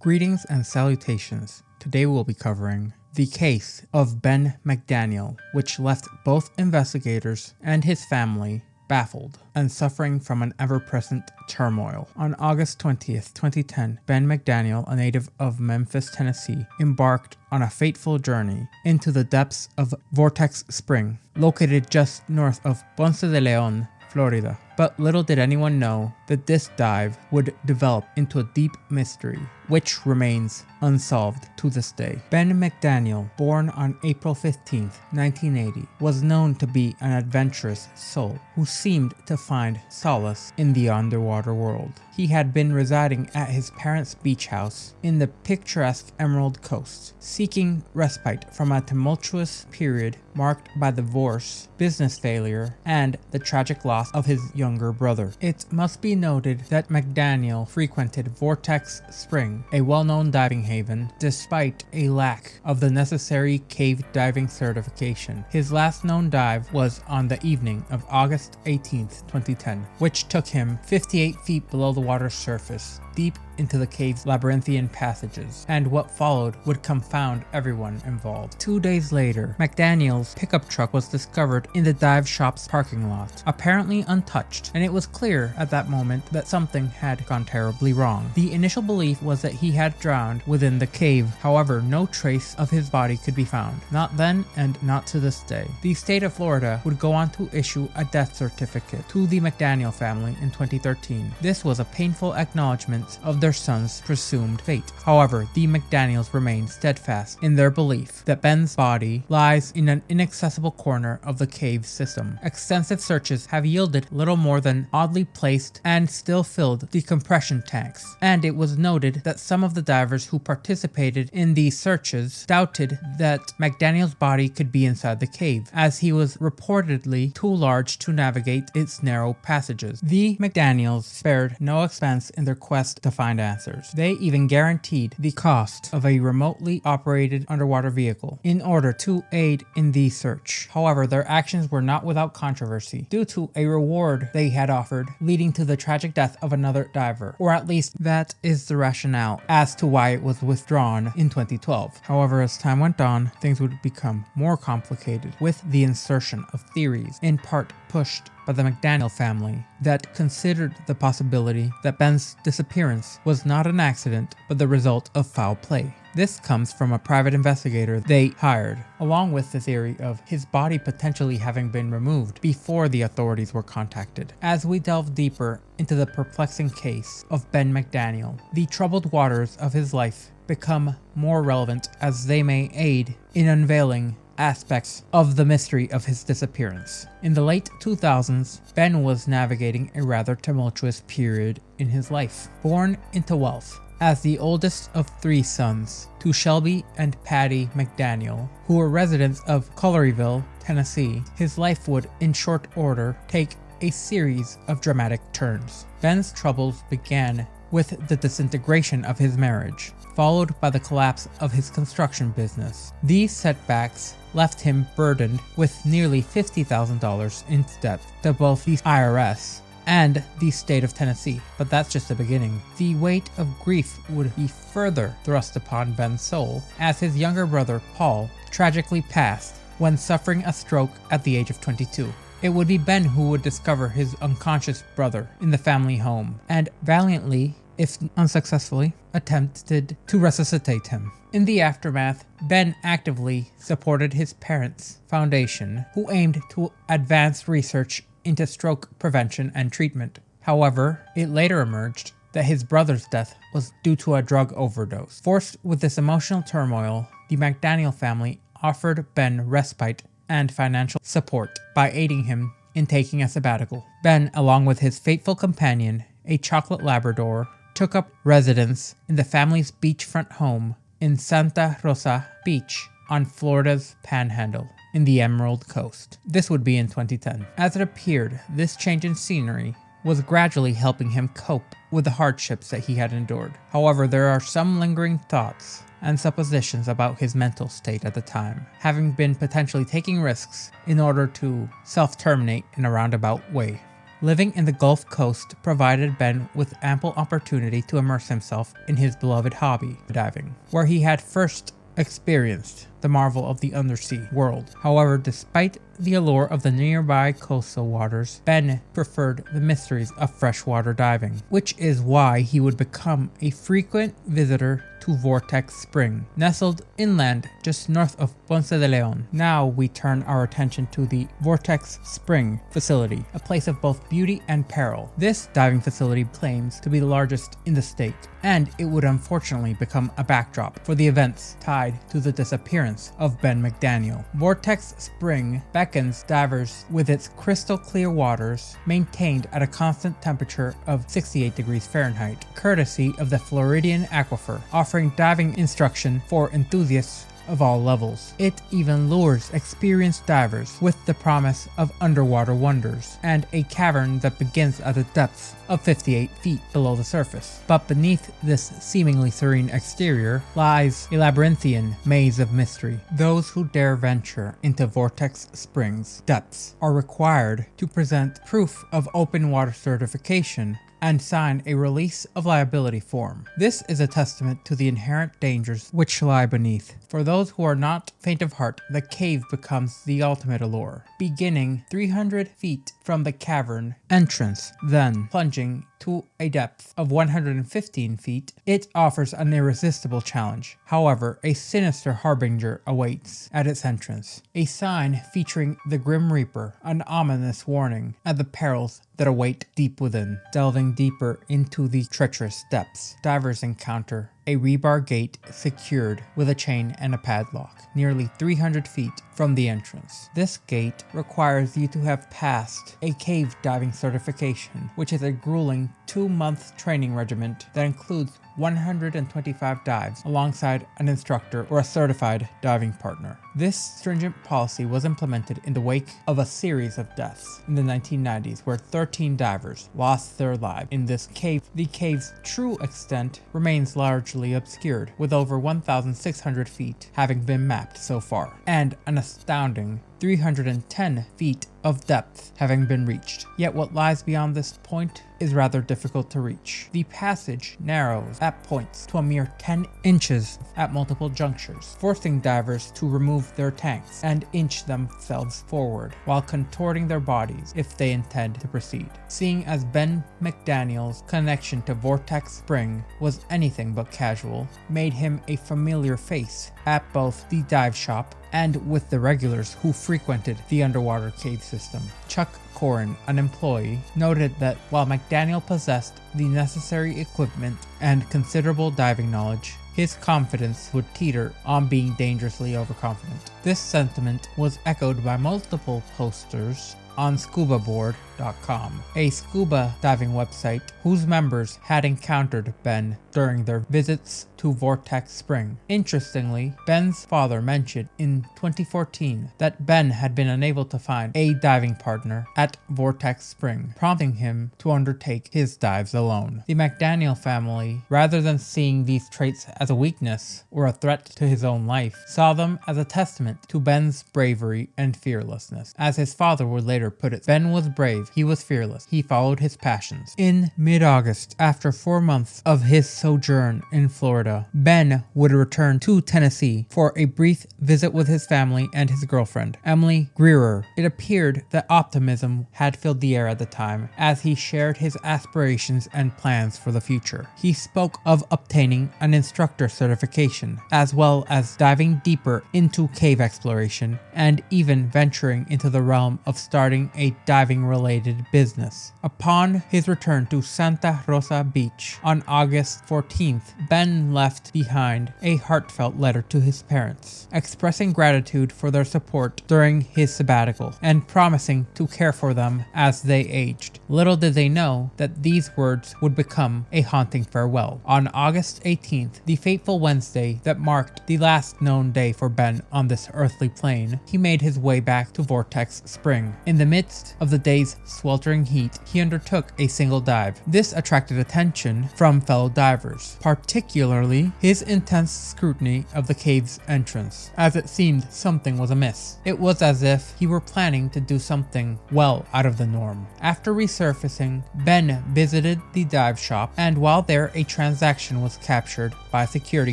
Greetings and salutations. Today we'll be covering the case of Ben McDaniel, which left both investigators and his family baffled and suffering from an ever-present turmoil. On August 20th, 2010, Ben McDaniel, a native of Memphis, Tennessee, embarked on a fateful journey into the depths of Vortex Spring, located just north of Ponce de Leon, Florida. But little did anyone know that this dive would develop into a deep mystery, which remains unsolved to this day. Ben McDaniel, born on April 15, 1980, was known to be an adventurous soul who seemed to find solace in the underwater world. He had been residing at his parents' beach house in the picturesque Emerald Coast, seeking respite from a tumultuous period marked by divorce, business failure, and the tragic loss of his younger brother. It must be noted that McDaniel frequented Vortex Spring, a well-known diving haven, despite a lack of the necessary cave diving certification. His last known dive was on the evening of August 18, 2010, which took him 58 feet below the water's surface, deep into the cave's labyrinthian passages, and what followed would confound everyone involved. 2 days later, McDaniel's pickup truck was discovered in the dive shop's parking lot, apparently untouched, and it was clear at that moment that something had gone terribly wrong. The initial belief was that he had drowned within the cave, however, no trace of his body could be found, not then and not to this day. The state of Florida would go on to issue a death certificate to the McDaniel family in 2013. This was a painful acknowledgement of their son's presumed fate. However, the McDaniels remained steadfast in their belief that Ben's body lies in an inaccessible corner of the cave system. Extensive searches have yielded little more than oddly placed and still filled decompression tanks, and it was noted that some of the divers who participated in these searches doubted that McDaniel's body could be inside the cave, as he was reportedly too large to navigate its narrow passages. The McDaniels spared no expense in their quest to find answers. They even guaranteed the cost of a remotely operated underwater vehicle in order to aid in the search. However, their actions were not without controversy due to a reward they had offered, leading to the tragic death of another diver, or at least that is the rationale as to why it was withdrawn in 2012. However, as time went on, things would become more complicated with the insertion of theories, in part pushed by the McDaniel family, that considered the possibility that Ben's disappearance was not an accident but the result of foul play. This comes from a private investigator they hired, along with the theory of his body potentially having been removed before the authorities were contacted. As we delve deeper into the perplexing case of Ben McDaniel, the troubled waters of his life become more relevant as they may aid in unveiling aspects of the mystery of his disappearance. In the late 2000s, Ben was navigating a rather tumultuous period in his life. Born into wealth as the oldest of three sons to Shelby and Patty McDaniel, who were residents of Collierville, Tennessee, his life would, in short order, take a series of dramatic turns. Ben's troubles began with the disintegration of his marriage, followed by the collapse of his construction business. These setbacks left him burdened with nearly $50,000 in debt to both the IRS and the state of Tennessee. But that's just the beginning. The weight of grief would be further thrust upon Ben's soul as his younger brother, Paul, tragically passed when suffering a stroke at the age of 22. It would be Ben who would discover his unconscious brother in the family home and valiantly, if unsuccessfully, attempted to resuscitate him. In the aftermath, Ben actively supported his parents' foundation, who aimed to advance research into stroke prevention and treatment. However, it later emerged that his brother's death was due to a drug overdose. Forced with this emotional turmoil, the McDaniel family offered Ben respite and financial support by aiding him in taking a sabbatical. Ben, along with his faithful companion, a chocolate Labrador, took up residence in the family's beachfront home in Santa Rosa Beach on Florida's Panhandle in the Emerald Coast. This would be in 2010. As it appeared, this change in scenery was gradually helping him cope with the hardships that he had endured. However, there are some lingering thoughts and suppositions about his mental state at the time, having been potentially taking risks in order to self-terminate in a roundabout way. Living in the Gulf Coast provided Ben with ample opportunity to immerse himself in his beloved hobby, diving, where he had first experienced the marvel of the undersea world. However, despite the allure of the nearby coastal waters, Ben preferred the mysteries of freshwater diving, which is why he would become a frequent visitor to Vortex Spring, nestled inland just north of Ponce de Leon. Now we turn our attention to the Vortex Spring facility, a place of both beauty and peril. This diving facility claims to be the largest in the state, and it would unfortunately become a backdrop for the events tied to the disappearance of Ben McDaniel. Vortex Spring beckons divers with its crystal clear waters maintained at a constant temperature of 68 degrees Fahrenheit, courtesy of the Floridian Aquifer, offering diving instruction for enthusiasts of all levels. It even lures experienced divers with the promise of underwater wonders and a cavern that begins at a depth of 58 feet below the surface. But beneath this seemingly serene exterior lies a labyrinthian maze of mystery. Those who dare venture into Vortex Spring's depths are required to present proof of open water certification and sign a release of liability form. This is a testament to the inherent dangers which lie beneath. For those who are not faint of heart, the cave becomes the ultimate allure. Beginning 300 feet from the cavern entrance, then plunging to a depth of 115 feet, it offers an irresistible challenge. However, a sinister harbinger awaits at its entrance. A sign featuring the Grim Reaper, an ominous warning at the perils that await deep within. Delving deeper into the treacherous depths, divers encounter a rebar gate secured with a chain and a padlock, nearly 300 feet from the entrance. This gate requires you to have passed a cave diving certification, which is a grueling 2-month training regimen that includes 125 dives alongside an instructor or a certified diving partner. This stringent policy was implemented in the wake of a series of deaths in the 1990s where 13 divers lost their lives in this cave. The cave's true extent remains largely obscured, with over 1,600 feet having been mapped so far, and an astounding 310 feet of depth having been reached. Yet what lies beyond this point is rather difficult to reach. The passage narrows at points to a mere 10 inches at multiple junctures, forcing divers to remove their tanks and inch themselves forward while contorting their bodies if they intend to proceed. Seeing as Ben McDaniel's connection to Vortex Spring was anything but casual, made him a familiar face at both the dive shop and with the regulars who frequented the underwater cave system. Chuck Corin, an employee, noted that while McDaniel possessed the necessary equipment and considerable diving knowledge, his confidence would teeter on being dangerously overconfident. This sentiment was echoed by multiple posters on scubaboard.com, a scuba diving website whose members had encountered Ben during their visits to Vortex Spring. Interestingly, Ben's father mentioned in 2014 that Ben had been unable to find a diving partner at Vortex Spring, prompting him to undertake his dives alone. The McDaniel family, rather than seeing these traits as a weakness or a threat to his own life, saw them as a testament to Ben's bravery and fearlessness. As his father would later put it, Ben was brave, he was fearless, he followed his passions. In mid-August, after 4 months of his sojourn in Florida, Ben would return to Tennessee for a brief visit with his family and his girlfriend, Emily Greerer. It appeared that optimism had filled the air at the time as he shared his aspirations and plans for the future. He spoke of obtaining an instructor certification, as well as diving deeper into cave exploration and even venturing into the realm of starting a diving-related business. Upon his return to Santa Rosa Beach on August 14th, Ben left behind a heartfelt letter to his parents, expressing gratitude for their support during his sabbatical and promising to care for them as they aged. Little did they know that these words would become a haunting farewell. On August 18th, the fateful Wednesday that marked the last known day for Ben on this earthly plane, he made his way back to Vortex Spring. In the midst of the day's sweltering heat, he undertook a single dive. This attracted attention from fellow divers, particularly his intense scrutiny of the cave's entrance, as it seemed something was amiss. It was as if he were planning to do something well out of the norm. After resurfacing, Ben visited the dive shop, and while there, a transaction was captured by a security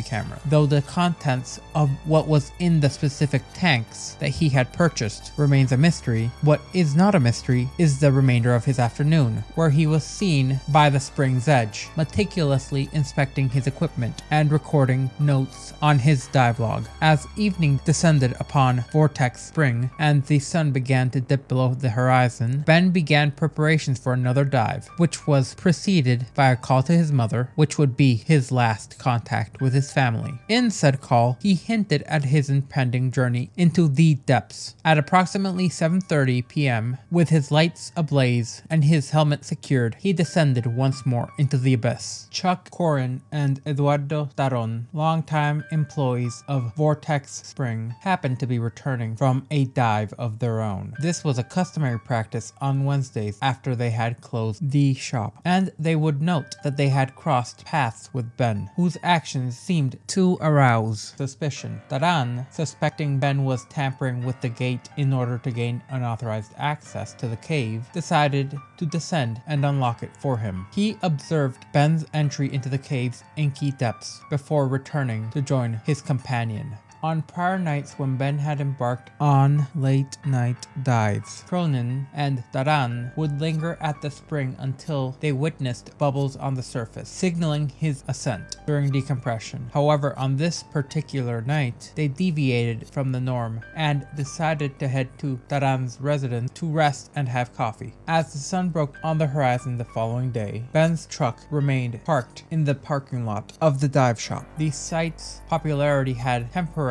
camera. Though the contents of what was in the specific tanks that he had purchased remains a mystery, what is not a mystery is the remainder of his afternoon, where he was seen by the spring's edge, meticulously inspecting his equipment and recording notes on his dive log. As evening descended upon Vortex Spring and the sun began to dip below the horizon, Ben began preparations for another dive, which was preceded by a call to his mother, which would be his last contact with his family. In said call, he hinted at his impending journey into the depths. At approximately 7:30 p.m., with his lights ablaze and his helmet secured, he descended once more into the abyss. Chuck Corin and Eduardo Taron, longtime employees of Vortex Spring, happened to be returning from a dive of their own. This was a customary practice on Wednesdays after they had closed the shop, and they would note that they had crossed paths with Ben, whose actions seemed to arouse suspicion. Taran, suspecting Ben was tampering with the gate in order to gain unauthorized access to the cave, decided to descend and unlock it for him. He observed Ben's entry into the cave's inky depths before returning to join his companion. On prior nights when Ben had embarked on late-night dives, Cronin and Taran would linger at the spring until they witnessed bubbles on the surface, signaling his ascent during decompression. However, on this particular night, they deviated from the norm and decided to head to Taran's residence to rest and have coffee. As the sun broke on the horizon the following day, Ben's truck remained parked in the parking lot of the dive shop. The site's popularity had temporarily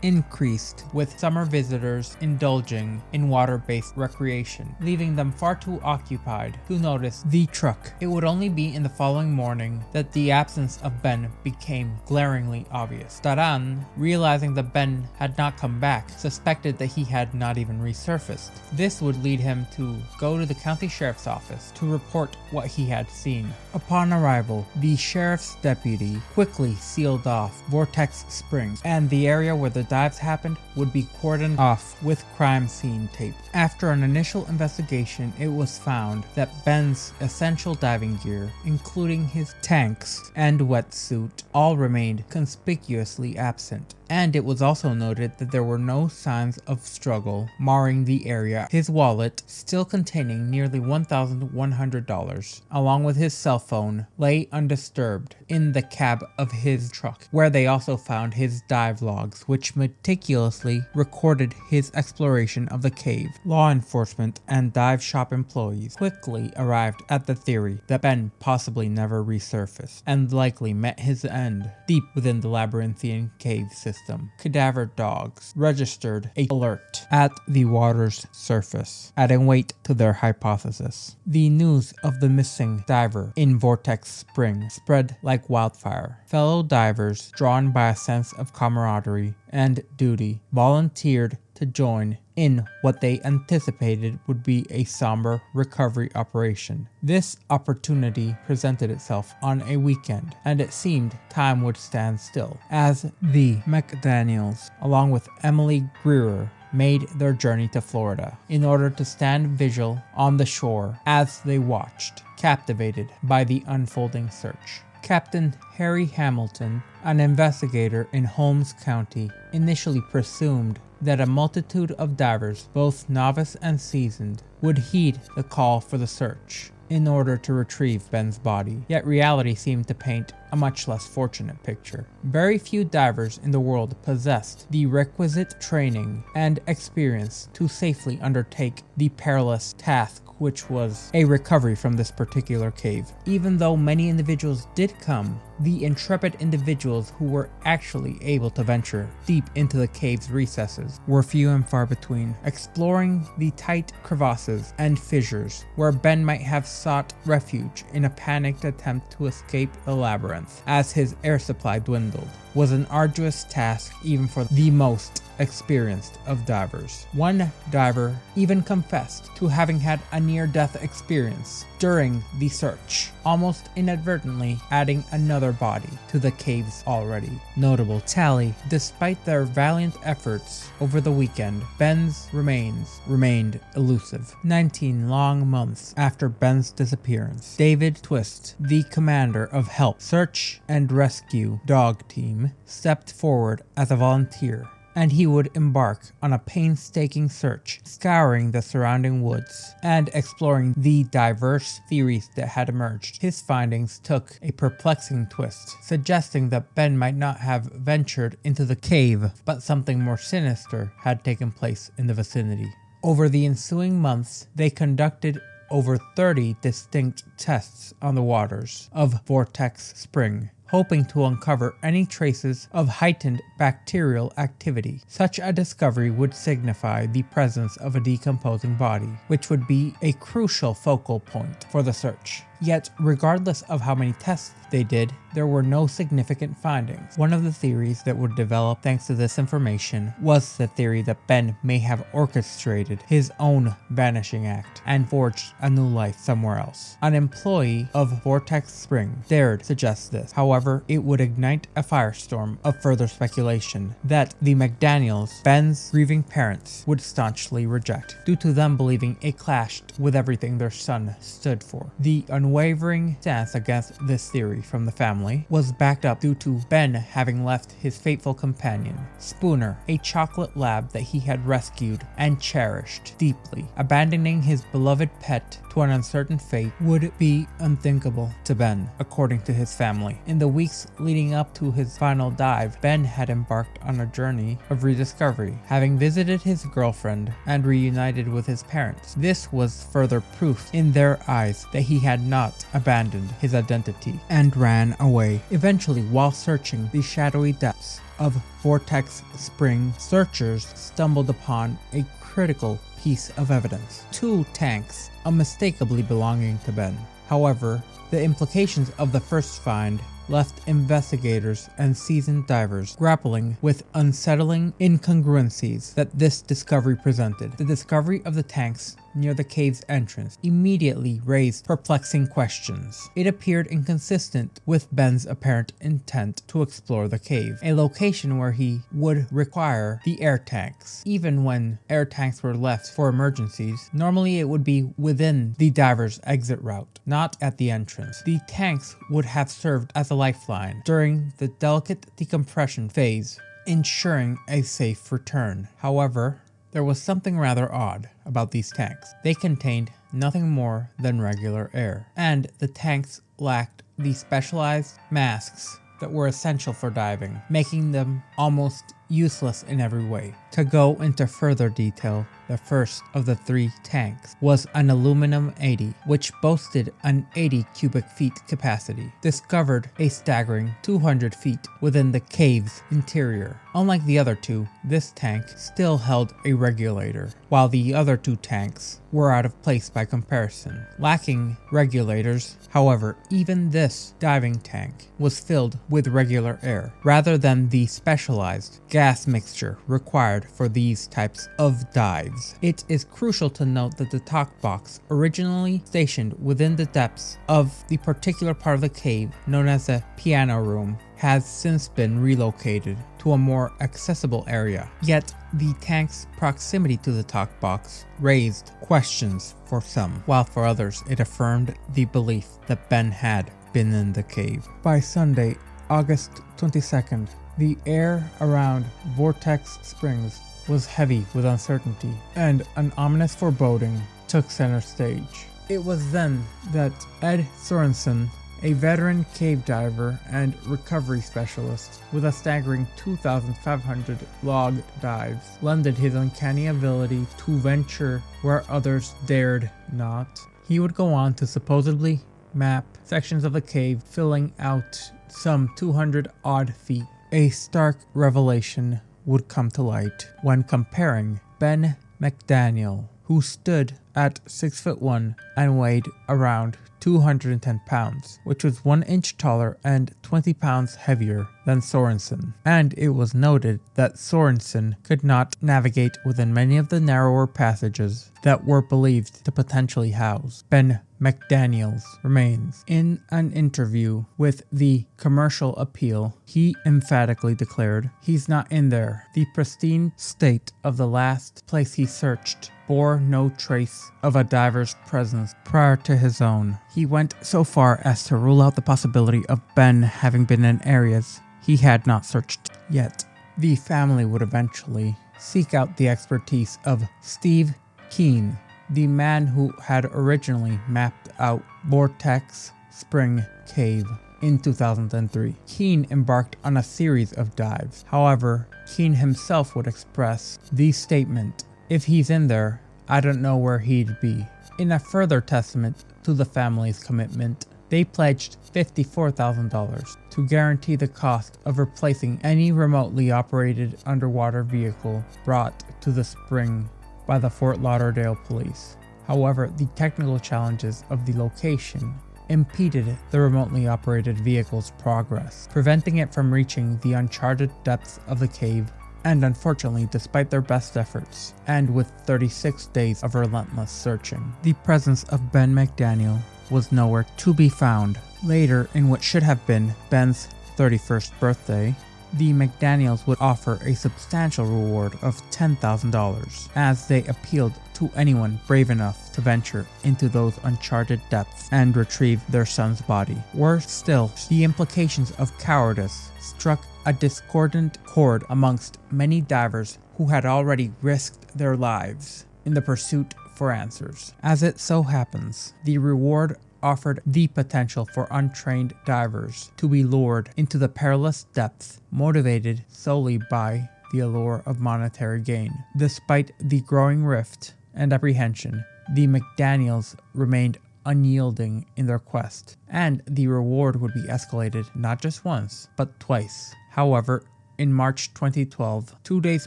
increased, with summer visitors indulging in water-based recreation, leaving them far too occupied to notice the truck. It would only be in the following morning that the absence of Ben became glaringly obvious. Taran, realizing that Ben had not come back, suspected that he had not even resurfaced. This would lead him to go to the county sheriff's office to report what he had seen. Upon arrival, the sheriff's deputy quickly sealed off Vortex Springs, and the area where the dives happened would be cordoned off with crime scene tape. After an initial investigation, it was found that Ben's essential diving gear, including his tanks and wetsuit, all remained conspicuously absent. And it was also noted that there were no signs of struggle marring the area. His wallet, still containing nearly $1,100, along with his cell phone, lay undisturbed in the cab of his truck, where they also found his dive logs, which meticulously recorded his exploration of the cave. Law enforcement and dive shop employees quickly arrived at the theory that Ben possibly never resurfaced and likely met his end deep within the labyrinthian cave system. Cadaver dogs registered an alert at the water's surface, adding weight to their hypothesis. The news of the missing diver in Vortex Spring spread like wildfire. Fellow divers, drawn by a sense of camaraderie and duty, volunteered to join in what they anticipated would be a somber recovery operation. This opportunity presented itself on a weekend, and it seemed time would stand still, as the McDaniels, along with Emily Greer, made their journey to Florida in order to stand vigil on the shore as they watched, captivated by the unfolding search. Captain Harry Hamilton, an investigator in Holmes County, initially presumed that a multitude of divers, both novice and seasoned, would heed the call for the search in order to retrieve Ben's body. Yet reality seemed to paint a much less fortunate picture. Very few divers in the world possessed the requisite training and experience to safely undertake the perilous task which was a recovery from this particular cave. Even though many individuals did come, the intrepid individuals who were actually able to venture deep into the cave's recesses were few and far between, exploring the tight crevasses and fissures where Ben might have sought refuge in a panicked attempt to escape the labyrinth. month as his air supply dwindled was an arduous task even for the most experienced of divers. One diver even confessed to having had a near-death experience during the search, almost inadvertently adding another body to the cave's already notable tally. Despite their valiant efforts over the weekend, Ben's remains remained elusive. 19 long months after Ben's disappearance, David Twist, the commander of Help Search and Rescue Dog Team, stepped forward as a volunteer, and he would embark on a painstaking search, scouring the surrounding woods and exploring the diverse theories that had emerged. His findings took a perplexing twist, suggesting that Ben might not have ventured into the cave, but something more sinister had taken place in the vicinity. Over the ensuing months, they conducted over 30 distinct tests on the waters of Vortex Spring, hoping to uncover any traces of heightened bacterial activity. Such a discovery would signify the presence of a decomposing body, which would be a crucial focal point for the search. Yet, regardless of how many tests they did, there were no significant findings. One of the theories that would develop thanks to this information was the theory that Ben may have orchestrated his own vanishing act and forged a new life somewhere else. An employee of Vortex Spring dared suggest this. However, it would ignite a firestorm of further speculation that the McDaniels, Ben's grieving parents, would staunchly reject, due to them believing it clashed with everything their son stood for. The unwavering stance against this theory from the family was backed up due to Ben having left his faithful companion, Spooner, a chocolate lab that he had rescued and cherished deeply. Abandoning his beloved pet to an uncertain fate would be unthinkable to Ben, according to his family. In the weeks leading up to his final dive, Ben had embarked on a journey of rediscovery, having visited his girlfriend and reunited with his parents. This was further proof in their eyes that he had not abandoned his identity and ran away. Eventually, while searching the shadowy depths of Vortex Spring, searchers stumbled upon a critical piece of evidence: 2 tanks unmistakably belonging to Ben. However, the implications of the first find left investigators and seasoned divers grappling with unsettling incongruencies that this discovery presented. The discovery of the tanks near the cave's entrance immediately raised perplexing questions. It appeared inconsistent with Ben's apparent intent to explore the cave, a location where he would require the air tanks. Even when air tanks were left for emergencies, normally it would be within the diver's exit route, not at the entrance. The tanks would have served as a lifeline during the delicate decompression phase, ensuring a safe return. However, there was something rather odd about these tanks. They contained nothing more than regular air, and the tanks lacked the specialized masks that were essential for diving, making them almost useless in every way. To go into further detail, the first of the 3 tanks was an aluminum 80, which boasted an 80 cubic feet capacity, discovered a staggering 200 feet within the cave's interior. Unlike the other 2, this tank still held a regulator, while the other 2 tanks were out of place by comparison. Lacking regulators, however, even this diving tank was filled with regular air, rather than the specialized gas mixture required for these types of dives. It is crucial to note that the talk box, originally stationed within the depths of the particular part of the cave known as the piano room, has since been relocated to a more accessible area. Yet, the tank's proximity to the talk box raised questions for some, while for others it affirmed the belief that Ben had been in the cave. By Sunday, August 22nd, the air around Vortex Springs was heavy with uncertainty, and an ominous foreboding took center stage. It was then that Ed Sorensen, a veteran cave diver and recovery specialist with a staggering 2,500 log dives, lended his uncanny ability to venture where others dared not. He would go on to supposedly map sections of the cave, filling out some 200 odd feet. A stark revelation would come to light when comparing Ben McDaniel, who stood at 6'1" and weighed around 210 pounds, which was 1 inch taller and 20 pounds heavier than Sorensen. And it was noted that Sorensen could not navigate within many of the narrower passages that were believed to potentially house Ben McDaniel's remains. In an interview with the Commercial Appeal, he emphatically declared, "He's not in there. The pristine state of the last place he searched bore no trace of a diver's presence prior to his own." He went so far as to rule out the possibility of Ben having been in areas he had not searched yet. The family would eventually seek out the expertise of Steve Keane, the man who had originally mapped out Vortex Spring Cave in 2003. Keane embarked on a series of dives. However, Keane himself would express the statement, "If he's in there, I don't know where he'd be." In a further testament to the family's commitment, they pledged $54,000 to guarantee the cost of replacing any remotely operated underwater vehicle brought to the spring by the Fort Lauderdale police. However, the technical challenges of the location impeded the remotely operated vehicle's progress, preventing it from reaching the uncharted depths of the cave. And unfortunately, despite their best efforts, and with 36 days of relentless searching, the presence of Ben McDaniel was nowhere to be found. Later, in what should have been Ben's 31st birthday, the McDaniels would offer a substantial reward of $10,000 as they appealed to anyone brave enough to venture into those uncharted depths and retrieve their son's body. Worse still, the implications of cowardice struck a discordant chord amongst many divers who had already risked their lives in the pursuit for answers. As it so happens, the reward offered the potential for untrained divers to be lured into the perilous depths, motivated solely by the allure of monetary gain. Despite the growing rift and apprehension, the McDaniels remained unyielding in their quest, and the reward would be escalated not just once, but twice. However, in March 2012, 2 days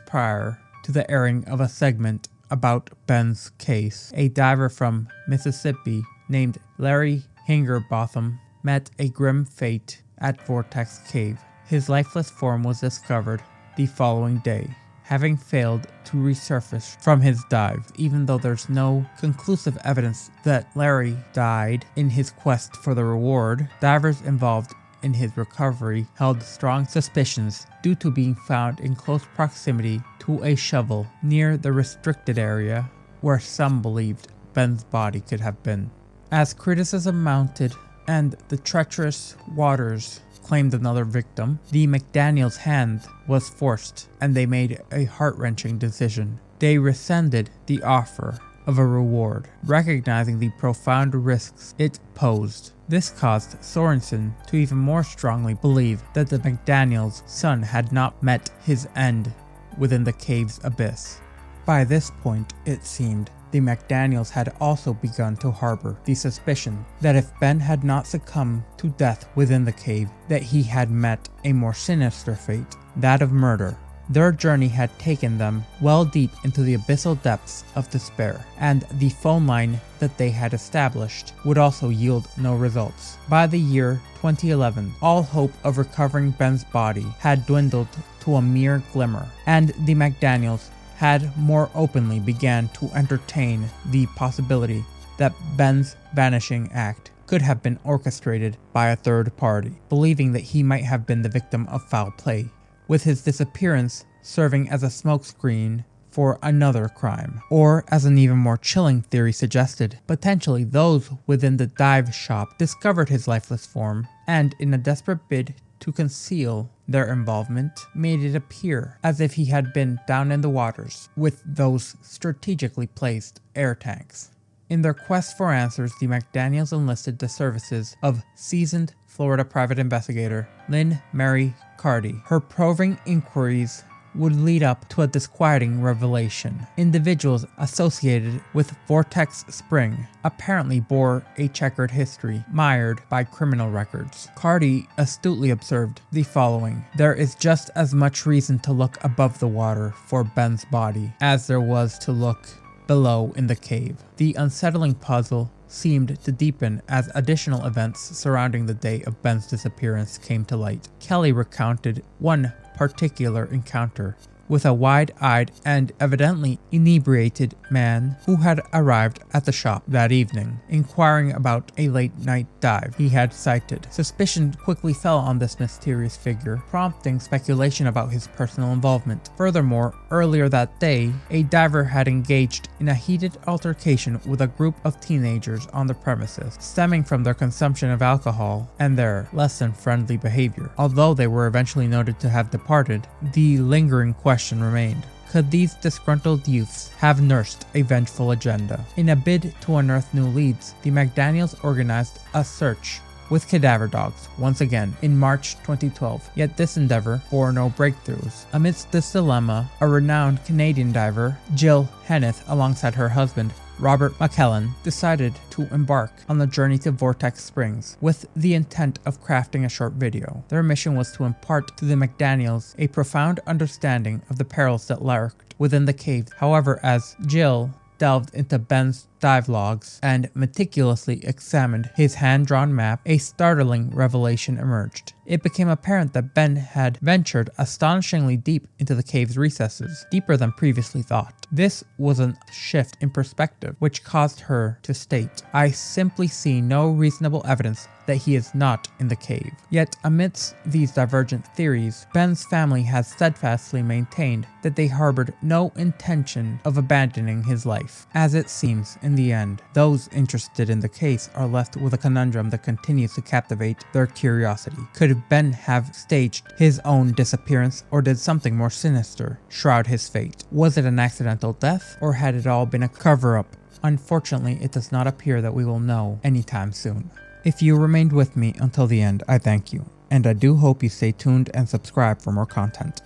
prior to the airing of a segment about Ben's case, a diver from Mississippi named Larry Hingerbotham met a grim fate at Vortex Cave. His lifeless form was discovered the following day, having failed to resurface from his dive. Even though there's no conclusive evidence that Larry died in his quest for the reward, divers involved in his recovery held strong suspicions due to being found in close proximity to a shovel near the restricted area where some believed Ben's body could have been. As criticism mounted and the treacherous waters claimed another victim, the McDaniels' hand was forced and they made a heart-wrenching decision. They rescinded the offer of a reward, recognizing the profound risks it posed. This caused Sorensen to even more strongly believe that the McDaniels' son had not met his end within the cave's abyss. By this point, it seemed, the McDaniels had also begun to harbor the suspicion that if Ben had not succumbed to death within the cave, that he had met a more sinister fate, that of murder. Their journey had taken them well deep into the abyssal depths of despair, and the phone line that they had established would also yield no results. By the year 2011, all hope of recovering Ben's body had dwindled to a mere glimmer, and the McDaniels had more openly began to entertain the possibility that Ben's vanishing act could have been orchestrated by a third party, believing that he might have been the victim of foul play, with his disappearance serving as a smokescreen for another crime. Or, as an even more chilling theory suggested, potentially those within the dive shop discovered his lifeless form and, in a desperate bid to conceal their involvement, made it appear as if he had been down in the waters with those strategically placed air tanks. In their quest for answers, the McDaniels enlisted the services of seasoned Florida private investigator Lynn-Marie Carty. Her probing inquiries would lead up to a disquieting revelation. Individuals associated with Vortex Spring apparently bore a checkered history, mired by criminal records. Carty astutely observed the following: "There is just as much reason to look above the water for Ben's body as there was to look below in the cave. The unsettling puzzle seemed to deepen as additional events surrounding the day of Ben's disappearance came to light. Kelly recounted one particular encounter with a wide-eyed and evidently inebriated man who had arrived at the shop that evening, inquiring about a late-night dive he had sighted. Suspicion quickly fell on this mysterious figure, prompting speculation about his personal involvement. Furthermore, earlier that day, a diver had engaged in a heated altercation with a group of teenagers on the premises, stemming from their consumption of alcohol and their less than friendly behavior. Although they were eventually noted to have departed, the lingering question remained. Could these disgruntled youths have nursed a vengeful agenda? In a bid to unearth new leads, the McDaniels organized a search with cadaver dogs once again in March 2012, yet this endeavor bore no breakthroughs. Amidst this dilemma, a renowned Canadian diver, Jill Heinerth, alongside her husband, Robert McClellan, decided to embark on the journey to Vortex Springs with the intent of crafting a short video. Their mission was to impart to the McDaniels a profound understanding of the perils that lurked within the cave. However, as Jill delved into Ben's dive logs and meticulously examined his hand-drawn map, a startling revelation emerged. It became apparent that Ben had ventured astonishingly deep into the cave's recesses, deeper than previously thought. This was a shift in perspective, which caused her to state, "I simply see no reasonable evidence that he is not in the cave." Yet amidst these divergent theories, Ben's family has steadfastly maintained that they harbored no intention of abandoning his life. As it seems, in the end, those interested in the case are left with a conundrum that continues to captivate their curiosity. Could Ben have staged his own disappearance, or did something more sinister shroud his fate? Was it an accidental death, or had it all been a cover-up? Unfortunately, it does not appear that we will know anytime soon. If you remained with me until the end, I thank you, and I do hope you stay tuned and subscribe for more content.